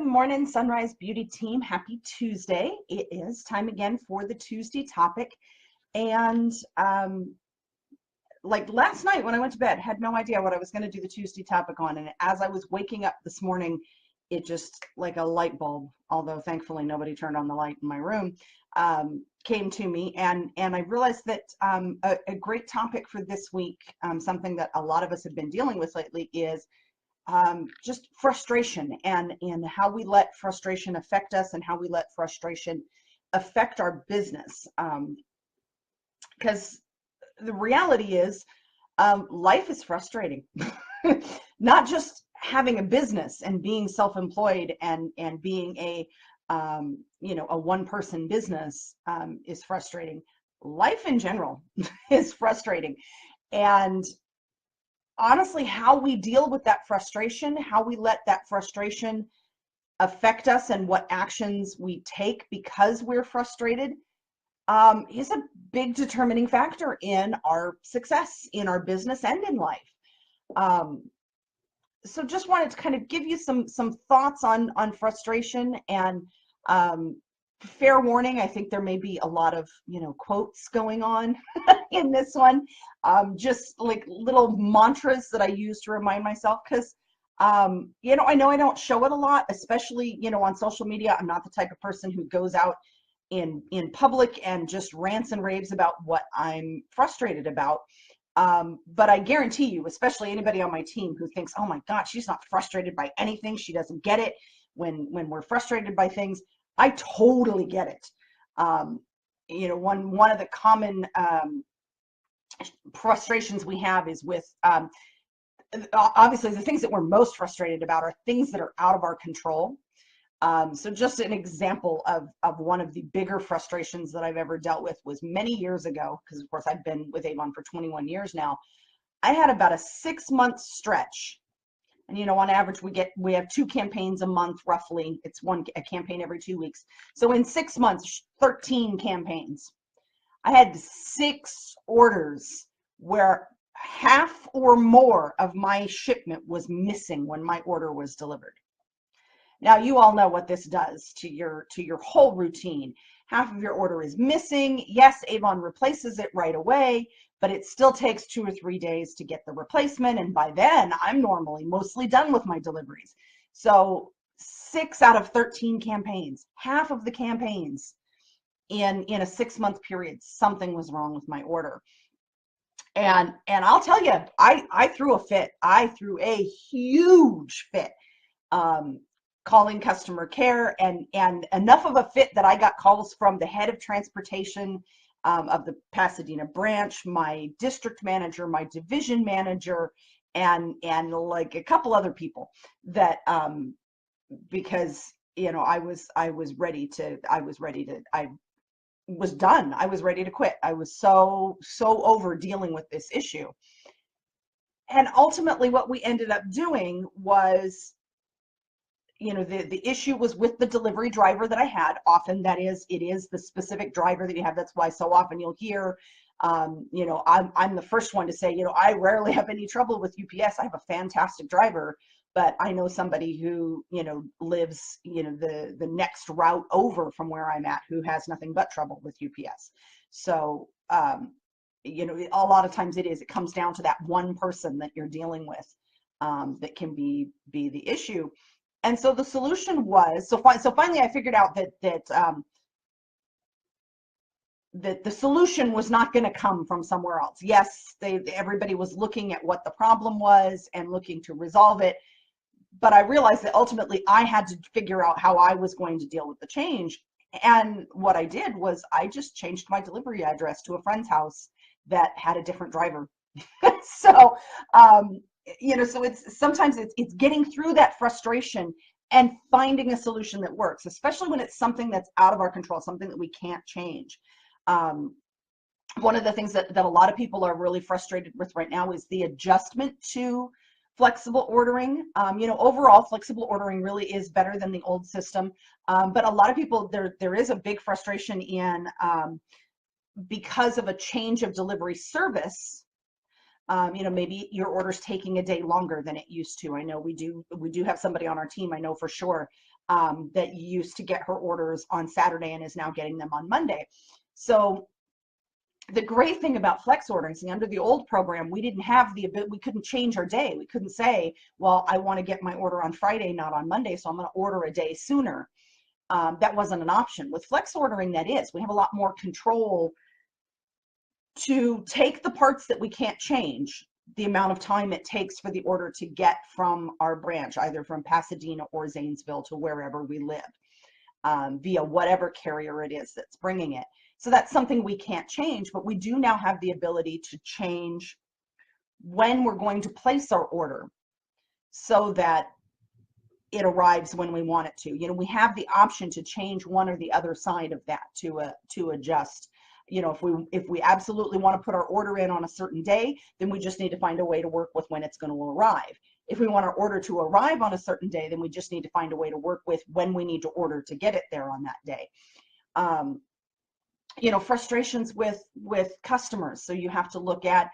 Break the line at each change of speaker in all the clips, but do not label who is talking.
Good morning, Sunrise Beauty team. Happy Tuesday. It is time again for the Tuesday topic. And like last night when I went to bed, had no idea what I was going to do the Tuesday topic on. And as I was waking up this morning, it just like a light bulb, although thankfully nobody turned on the light in my room, came to me. And I realized that a great topic for this week, something that a lot of us have been dealing with lately, is just frustration and how we let frustration affect us and how we let frustration affect our business. Because the reality is life is frustrating. Not just having a business and being self-employed and being a a one-person business is frustrating. Life in general is frustrating. And honestly, how we deal with that frustration, how we let that frustration affect us and what actions we take because we're frustrated is a big determining factor in our success in our business and in life. So just wanted to kind of give you some thoughts on frustration, and fair warning, I think there may be a lot of quotes going on in this one, just like little mantras that I use to remind myself, because I know I don't show it a lot, especially on social media. I'm not the type of person who goes out in public and just rants and raves about what I'm frustrated about. But I guarantee you, especially anybody on my team who thinks, oh my God, she's not frustrated by anything, she doesn't get it when we're frustrated by things. I totally get it. One of the common frustrations we have is with obviously the things that we're most frustrated about are things that are out of our control. So just an example of one of the bigger frustrations that I've ever dealt with was many years ago, because of course I've been with Avon for 21 years now. I had about a 6-month stretch. And on average we have 2 campaigns a month roughly. It's a campaign every 2 weeks. So in 6 months, 13 campaigns. I had 6 orders where half or more of my shipment was missing when my order was delivered. Now you all know what this does to your whole routine. Half of your order is missing. Yes, Avon replaces it right away, but it still takes 2 or 3 days to get the replacement. And by then I'm normally mostly done with my deliveries. So 6 out of 13 campaigns, half of the campaigns in a 6-month period, something was wrong with my order. And I'll tell you, I threw a fit. I threw a huge fit. Calling customer care, and enough of a fit that I got calls from the head of transportation of the Pasadena branch, my district manager, my division manager, and like a couple other people that because I was done. I was ready to quit. I was so over dealing with this issue. And ultimately what we ended up doing was, the issue was with the delivery driver that I had. Often it is the specific driver that you have. That's why so often you'll hear, I'm the first one to say, I rarely have any trouble with UPS. I have a fantastic driver, but I know somebody who, lives, the next route over from where I'm at, who has nothing but trouble with UPS. So, a lot of times it comes down to that one person that you're dealing with that can be the issue. And so the solution was, so finally I figured out that the solution was not going to come from somewhere else. Yes, everybody was looking at what the problem was and looking to resolve it, but I realized that ultimately I had to figure out how I was going to deal with the change. And what I did was I just changed my delivery address to a friend's house that had a different driver. So so sometimes it's getting through that frustration and finding a solution that works, especially when it's something that's out of our control, something that we can't change. One of the things that a lot of people are really frustrated with right now is the adjustment to flexible ordering. Overall, flexible ordering really is better than the old system, but a lot of people, there is a big frustration in because of a change of delivery service. Maybe your order's taking a day longer than it used to. I know we do have somebody on our team, I know for sure, that used to get her orders on Saturday and is now getting them on Monday. So the great thing about flex ordering is under the old program, we didn't have the ability, we couldn't change our day. We couldn't say, well, I want to get my order on Friday, not on Monday, so I'm going to order a day sooner. That wasn't an option. With flex ordering, that is. We have a lot more control to take the parts that we can't change, the amount of time it takes for the order to get from our branch, either from Pasadena or Zanesville to wherever we live, via whatever carrier it is that's bringing it. So that's something we can't change, but we do now have the ability to change when we're going to place our order so that it arrives when we want it to. You know, we have the option to change one or the other side of that to adjust. You know, if we absolutely want to put our order in on a certain day, then we just need to find a way to work with when it's going to arrive. If we want our order to arrive on a certain day, then we just need to find a way to work with when we need to order to get it there on that day. You know, frustrations with customers. So you have to look at,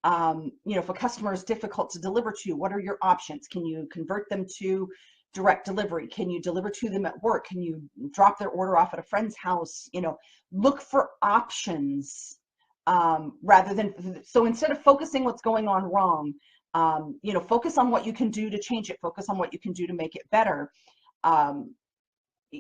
you know, if a customer is difficult to deliver to, what are your options? Can you convert them to direct delivery? Can you deliver to them at work? Can you drop their order off at a friend's house? You know, look for options rather than, so instead of focusing what's going on wrong, you know, focus on what you can do to change it, focus on what you can do to make it better.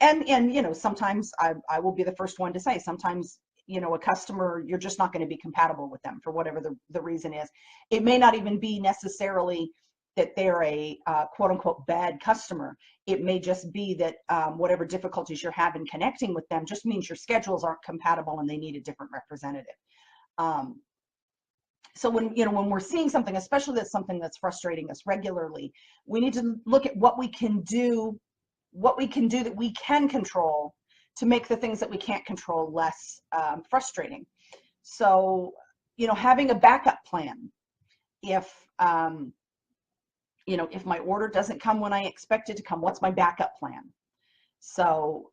And you know, sometimes I will be the first one to say, sometimes, you know, a customer, you're just not going to be compatible with them for whatever the reason is. It may not even be necessarily that they're a quote unquote bad customer. It may just be that whatever difficulties you're having connecting with them just means your schedules aren't compatible and they need a different representative. So when, you know, when we're seeing something, especially that's something that's frustrating us regularly, we need to look at what we can do that we can control to make the things that we can't control less frustrating. So, you know, having a backup plan. If, you know, if my order doesn't come when I expect it to come, what's my backup plan? So,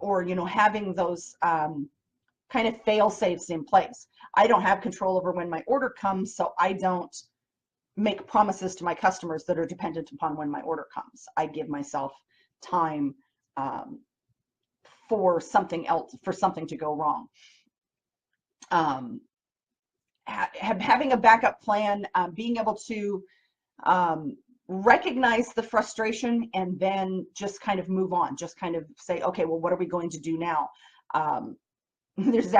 or, you know, having those kind of fail safes in place. I don't have control over when my order comes, so I don't make promises to my customers that are dependent upon when my order comes. I give myself time for something else, for something to go wrong. Having a backup plan, being able to recognize the frustration and then just kind of move on, just kind of say, okay, well, what are we going to do now? There's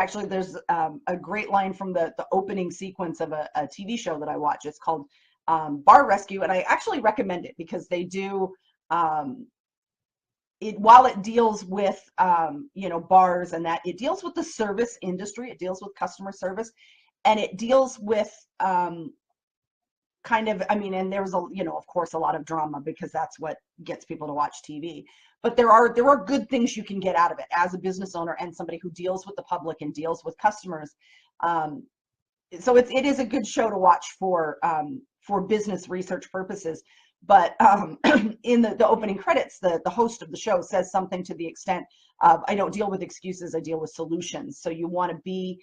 a great line from the opening sequence of a TV show that I watch. It's called Bar Rescue, and I actually recommend it because they do, while it deals with, you know, bars and that, it deals with the service industry, it deals with customer service, and it deals with kind of, I mean, and there's a, you know, of course, a lot of drama because that's what gets people to watch TV. But there are good things you can get out of it as a business owner and somebody who deals with the public and deals with customers. So it is a good show to watch for business research purposes. But in the opening credits, the host of the show says something to the extent of, I don't deal with excuses, I deal with solutions. So you want to be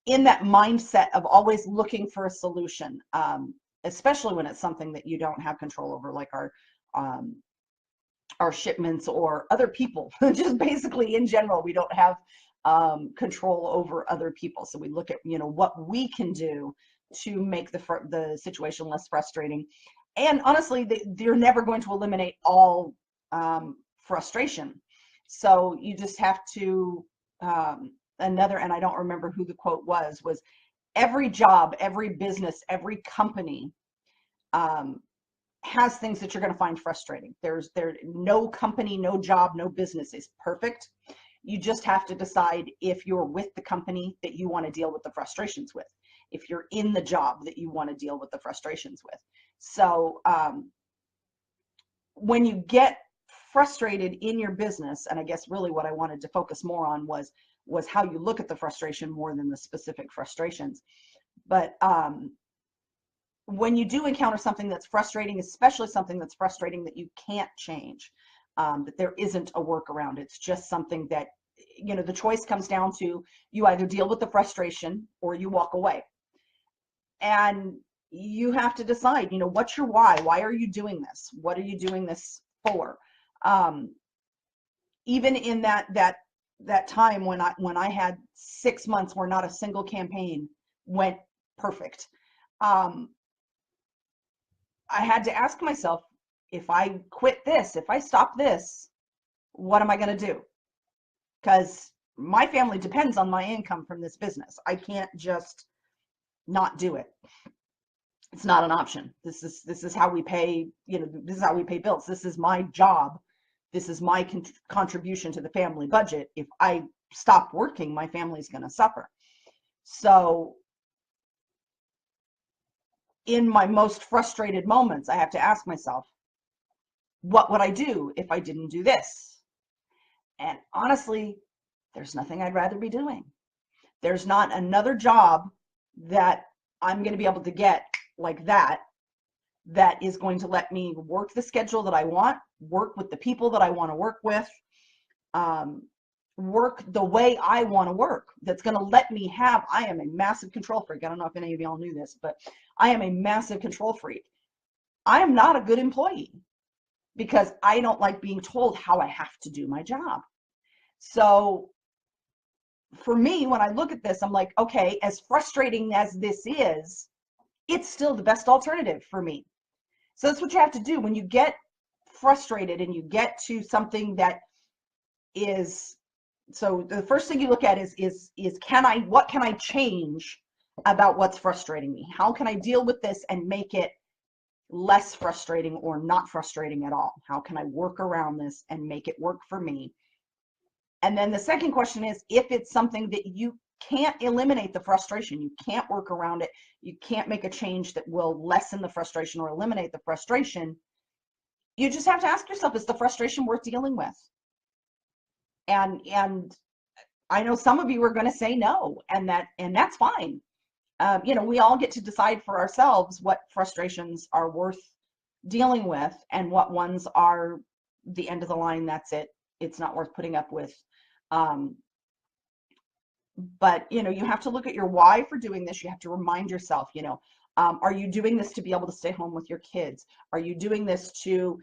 in that mindset of always looking for a solution, especially when it's something that you don't have control over, like our shipments or other people. Just basically in general, we don't have control over other people. So we look at, you know, what we can do to make the situation less frustrating. And honestly, they're never going to eliminate all frustration. So you just have to, and I don't remember who the quote was every job, every business, every company has things that you're going to find frustrating. There's no company, no job, no business is perfect. You just have to decide if you're with the company that you want to deal with the frustrations with, if you're in the job that you want to deal with the frustrations with. So when you get frustrated in your business, and I guess really what I wanted to focus more on was how you look at the frustration more than the specific frustrations. But when you do encounter something that's frustrating, especially something that's frustrating that you can't change, that there isn't a workaround, it's just something that, you know, the choice comes down to you either deal with the frustration or you walk away. And you have to decide, you know, what's your why? Why are you doing this? What are you doing this for? Even in that time when I had 6 months where not a single campaign went perfect, um, I had to ask myself, if I quit this, if I stop this, what am I going to do? Because my family depends on my income from this business. I can't just not do it. It's not an option. This is how we pay, this is how we pay bills. This is my job. This is my contribution to the family budget. If I stop working, my family's going to suffer. So in my most frustrated moments, I have to ask myself, what would I do if I didn't do this? And honestly, there's nothing I'd rather be doing. There's not another job that I'm going to be able to get like that is going to let me work the schedule that I want, work with the people that I want to work with, work the way I want to work, that's going to let me have, I am a massive control freak. I don't know if any of y'all knew this, but I am a massive control freak. I am not a good employee because I don't like being told how I have to do my job. So for me, when I look at this, I'm like, okay, as frustrating as this is, it's still the best alternative for me. So that's what you have to do when you get frustrated and you get to something that is, so the first thing you look at is what can I change about what's frustrating me? How can I deal with this and make it less frustrating or not frustrating at all? How can I work around this and make it work for me? And then the second question is, if it's something that you can't eliminate the frustration, you can't work around it, you can't make a change that will lessen the frustration or eliminate the frustration, you just have to ask yourself, is the frustration worth dealing with? And I know some of you are going to say no, and that's fine. We all get to decide for ourselves what frustrations are worth dealing with and what ones are the end of the line. That's it. It's not worth putting up with. But you have to look at your why for doing this. You have to remind yourself, are you doing this to be able to stay home with your kids? Are you doing this to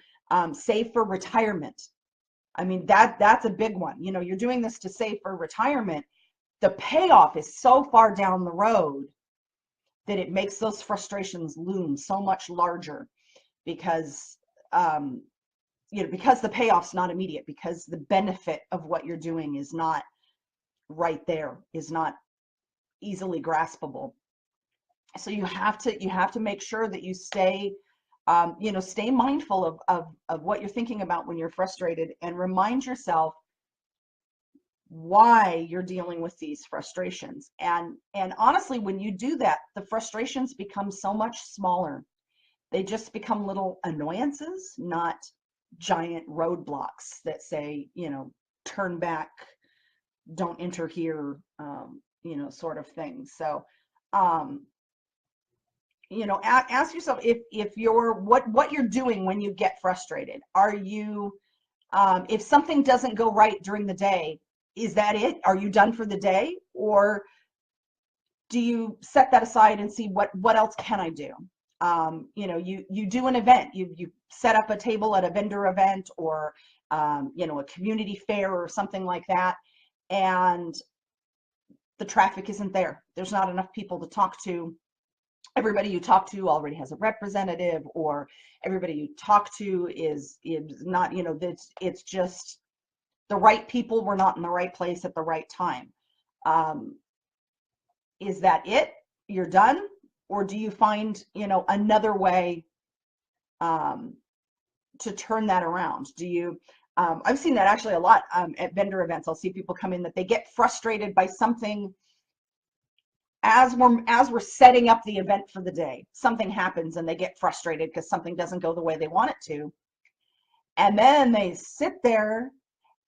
save for retirement? I mean, that's a big one. You're doing this to save for retirement. The payoff is so far down the road that it makes those frustrations loom so much larger because because the payoff's not immediate, because the benefit of what you're doing is not right there, is not easily graspable. So you have to make sure that you stay stay mindful of what you're thinking about when you're frustrated, and remind yourself why you're dealing with these frustrations. And honestly, when you do that, the frustrations become so much smaller. They just become little annoyances, not giant roadblocks that say, turn back, don't enter here, sort of thing. So, ask yourself if you're what you're doing when you get frustrated. Are you, if something doesn't go right during the day, is that it? Are you done for the day? Or do you set that aside and see what else can I do? You do an event, you set up a table at a vendor event, or a community fair or something like that, and the traffic isn't there. There's not enough people to talk to. Everybody you talk to already has a representative, or everybody you talk to is not, it's just the right people were not in the right place at the right time. Is that it? You're done? Or do you find, another way to turn that around? Do you, I've seen that actually a lot at vendor events. I'll see people come in that they get frustrated by something as we're setting up the event for the day. Something happens and they get frustrated because something doesn't go the way they want it to. And then they sit there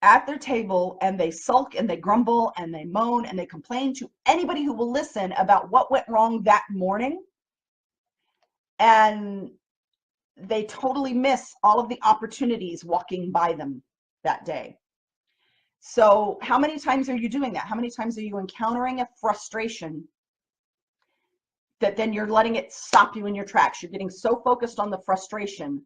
at their table and they sulk and they grumble and they moan and they complain to anybody who will listen about what went wrong that morning. And they totally miss all of the opportunities walking by them that day. So how many times are you doing that? How many times are you encountering a frustration that then you're letting it stop you in your tracks? You're getting so focused on the frustration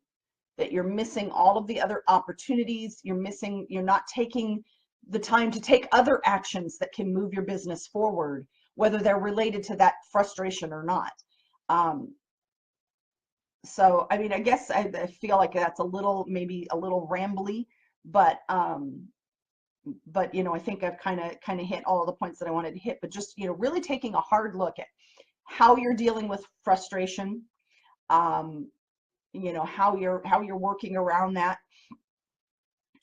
that you're missing all of the other opportunities. You're not taking the time to take other actions that can move your business forward, whether they're related to that frustration or not. So, I mean, I guess I feel like that's maybe a little rambly, but you know, I think I've kind of hit all of the points that I wanted to hit. But just, you know, really taking a hard look at how you're dealing with frustration, you know, how you're working around that.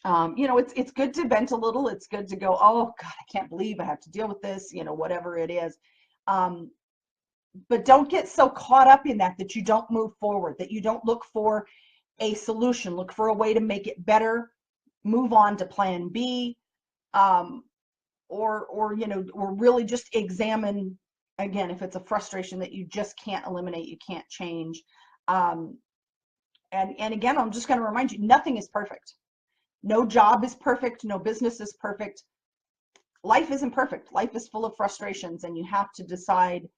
You know, it's good to vent a little. It's good to go, oh God, I can't believe I have to deal with this, you know, whatever it is. But don't get so caught up in that you don't move forward, that you don't look for a solution, look for a way to make it better, move on to plan B, or you know, or really just examine, again, if it's a frustration that you just can't eliminate, you can't change. And again, I'm just going to remind you, nothing is perfect. No job is perfect. No business is perfect. Life isn't perfect. Life is full of frustrations, and you have to decide,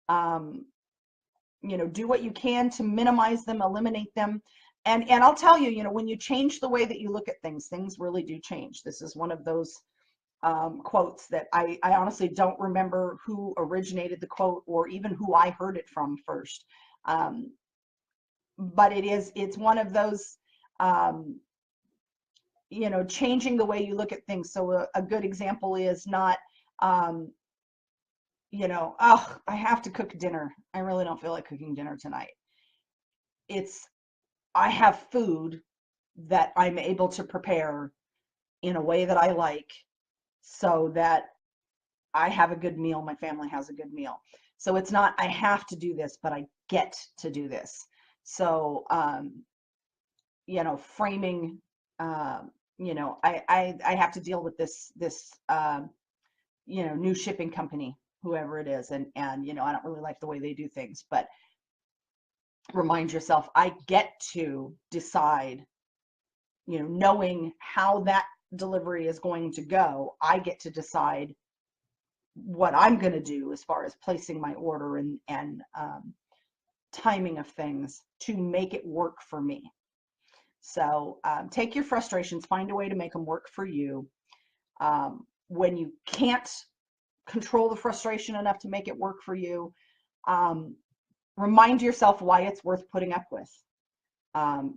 you know, do what you can to minimize them, eliminate them. And I'll tell you, you know, when you change the way that you look at things, things really do change. This is one of those quotes that I honestly don't remember who originated the quote or even who I heard it from first. But it's one of those, you know, changing the way you look at things. So a good example is not, you know, oh, I have to cook dinner. I really don't feel like cooking dinner tonight. It's, I have food that I'm able to prepare in a way that I like, so that I have a good meal, my family has a good meal. So it's not, I have to do this, but I get to do this. So, you know, framing, you know, I have to deal with this, you know, new shipping company, whoever it is. And, you know, I don't really like the way they do things, but remind yourself, I get to decide, you know, knowing how that delivery is going to go, I get to decide what I'm going to do as far as placing my order and timing of things to make it work for me. So take your frustrations, find a way to make them work for you. When you can't control the frustration enough to make it work for you, remind yourself why it's worth putting up with.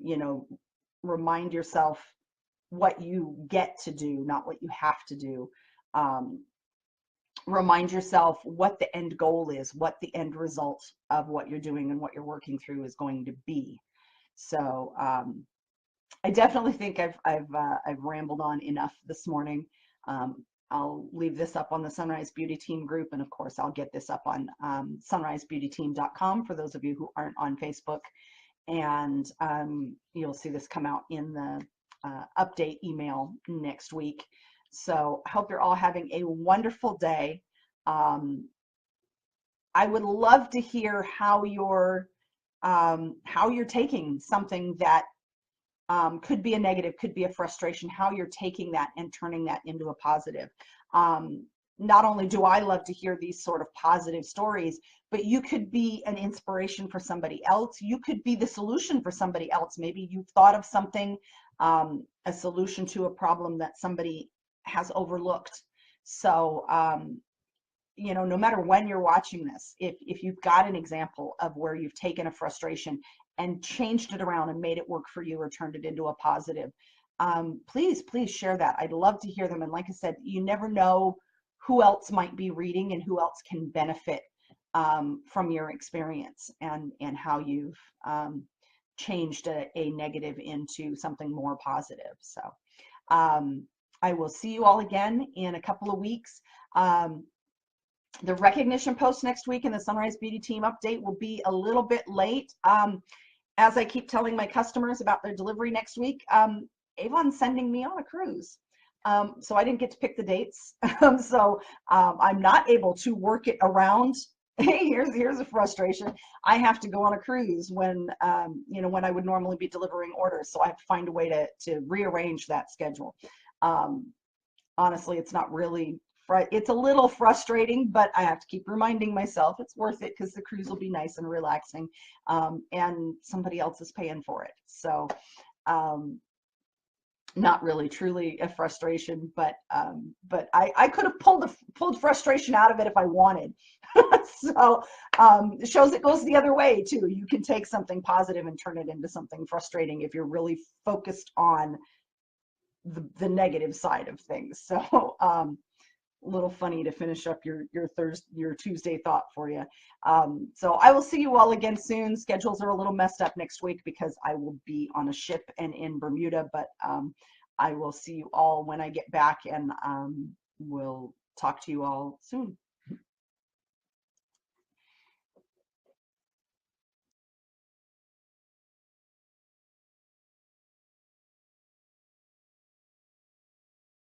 You know, remind yourself what you get to do, not what you have to do. Remind yourself what the end goal is, what the end result of what you're doing and what you're working through is going to be. So I definitely think I've rambled on enough this morning. I'll leave this up on the Sunrise Beauty Team group, and of course I'll get this up on sunrisebeautyteam.com for those of you who aren't on Facebook. And you'll see this come out in the update email next week. So I hope you're all having a wonderful day. I would love to hear how you're taking something that could be a negative, could be a frustration, how you're taking that and turning that into a positive. Not only do I love to hear these sort of positive stories, but you could be an inspiration for somebody else. You could be the solution for somebody else. Maybe you've thought of something, a solution to a problem that somebody has overlooked. So, you know, no matter when you're watching this, if you've got an example of where you've taken a frustration and changed it around and made it work for you or turned it into a positive, please share that. I'd love to hear them. And like I said, you never know who else might be reading and who else can benefit from your experience and how you've changed a negative into something more positive. So I will see you all again in a couple of weeks. The recognition post next week in the Sunrise Beauty Team update will be a little bit late. As I keep telling my customers about their delivery next week, Avon's sending me on a cruise. So I didn't get to pick the dates. So I'm not able to work it around. Hey, here's a frustration. I have to go on a cruise when, you know, when I would normally be delivering orders. So I have to find a way to rearrange that schedule. Honestly, it's not really, it's a little frustrating, but I have to keep reminding myself it's worth it because the cruise will be nice and relaxing, and somebody else is paying for it. So Not really truly a frustration, but I could have pulled frustration out of it if I wanted. So it shows it goes the other way too. You can take something positive and turn it into something frustrating if you're really focused on the negative side of things. So a little funny to finish up your Tuesday thought for you. So I will see you all again soon. Schedules are a little messed up next week because I will be on a ship and in Bermuda, but I will see you all when I get back, and we'll talk to you all soon.